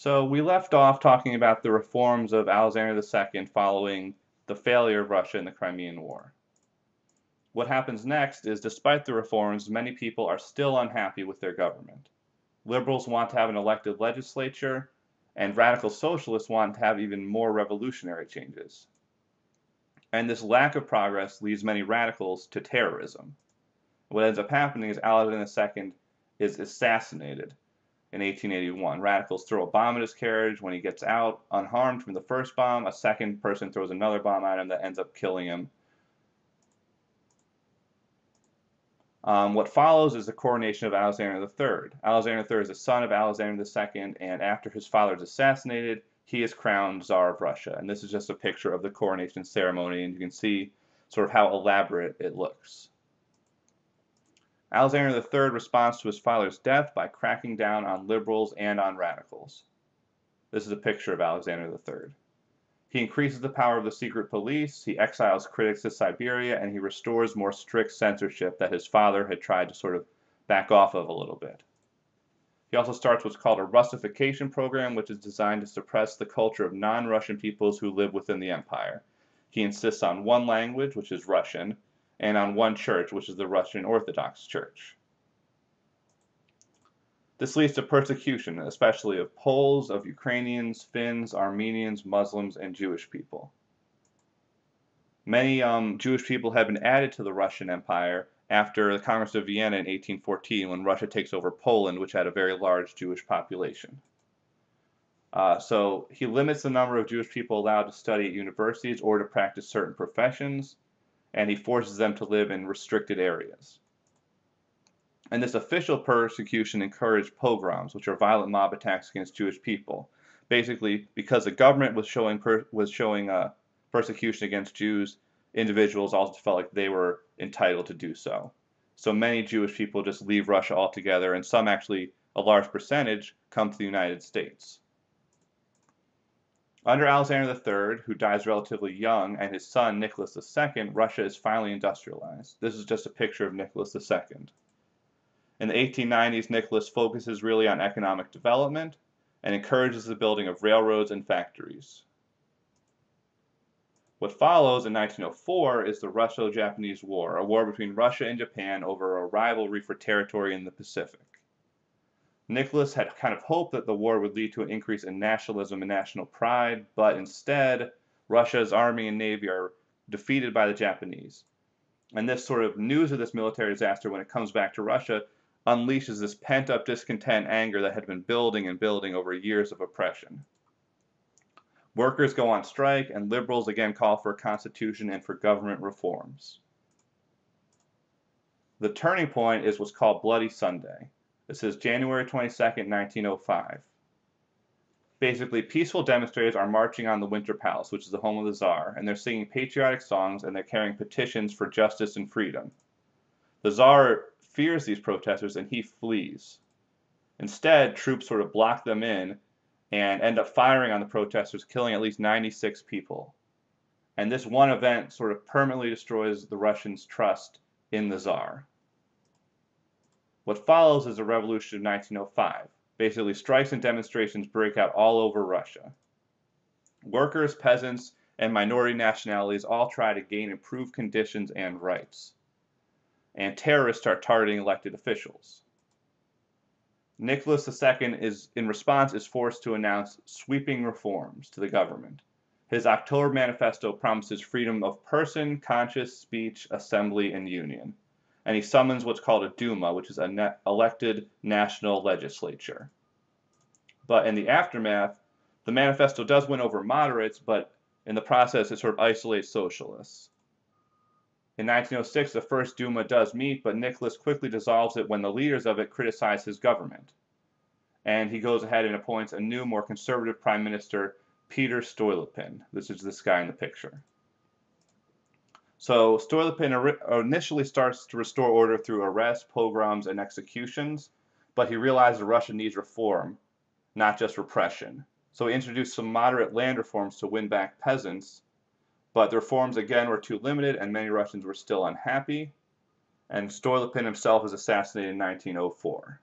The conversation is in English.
So we left off talking about the reforms of Alexander II following the failure of Russia in the Crimean War. What happens next is, despite the reforms, many people are still unhappy with their government. Liberals want to have an elected legislature, and radical socialists want to have even more revolutionary changes. And this lack of progress leads many radicals to terrorism. What ends up happening is Alexander II is assassinated in 1881. Radicals throw a bomb at his carriage. When he gets out unharmed from the first bomb, a second person throws another bomb at him that ends up killing him. What follows is the coronation of Alexander III. Alexander III is the son of Alexander II, and after his father is assassinated, he is crowned Tsar of Russia. And this is just a picture of the coronation ceremony, and you can see sort of how elaborate it looks. Alexander III responds to his father's death by cracking down on liberals and on radicals. This is a picture of Alexander III. He increases the power of the secret police, he exiles critics to Siberia, and he restores more strict censorship that his father had tried to sort of back off of a little bit. He also starts what's called a Russification program, which is designed to suppress the culture of non-Russian peoples who live within the empire. He insists on one language, which is Russian, and on one church, which is the Russian Orthodox Church. This leads to persecution, especially of Poles, of Ukrainians, Finns, Armenians, Muslims, and Jewish people. Many Jewish people have been added to the Russian Empire after the Congress of Vienna in 1814, when Russia takes over Poland, which had a very large Jewish population. So he limits the number of Jewish people allowed to study at universities or to practice certain professions, and he forces them to live in restricted areas. And this official persecution encouraged pogroms, which are violent mob attacks against Jewish people. Basically, because the government was showing persecution against Jews, individuals also felt like they were entitled to do so. So many Jewish people just leave Russia altogether, and some actually, a large percentage, come to the United States. Under Alexander III, who dies relatively young, and his son Nicholas II, Russia is finally industrialized. This is just a picture of Nicholas II. In the 1890s, Nicholas focuses really on economic development and encourages the building of railroads and factories. What follows in 1904 is the Russo-Japanese War, a war between Russia and Japan over a rivalry for territory in the Pacific. Nicholas had kind of hoped that the war would lead to an increase in nationalism and national pride, but instead, Russia's army and navy are defeated by the Japanese. And this sort of news of this military disaster, when it comes back to Russia, unleashes this pent-up discontent anger that had been building and building over years of oppression. Workers go on strike, and liberals again call for a constitution and for government reforms. The turning point is what's called Bloody Sunday. This is January 22nd, 1905. Basically, peaceful demonstrators are marching on the Winter Palace, which is the home of the Tsar, and they're singing patriotic songs and they're carrying petitions for justice and freedom. The Tsar fears these protesters and he flees. Instead, troops sort of block them in and end up firing on the protesters, killing at least 96 people. And this one event sort of permanently destroys the Russians' trust in the Tsar. What follows is the revolution of 1905. Basically, strikes and demonstrations break out all over Russia. Workers, peasants, and minority nationalities all try to gain improved conditions and rights. And terrorists start targeting elected officials. Nicholas II in response is forced to announce sweeping reforms to the government. His October manifesto promises freedom of person, conscience, speech, assembly, and union. And he summons what's called a Duma, which is an elected national legislature. But in the aftermath, the manifesto does win over moderates, but in the process it sort of isolates socialists. In 1906, the first Duma does meet, but Nicholas quickly dissolves it when the leaders of it criticize his government. And he goes ahead and appoints a new, more conservative prime minister, Peter Stolypin. This is this guy in the picture. So Stolypin initially starts to restore order through arrests, pogroms, and executions, but he realized that Russia needs reform, not just repression. So he introduced some moderate land reforms to win back peasants, but the reforms again were too limited and many Russians were still unhappy, and Stolypin himself was assassinated in 1904.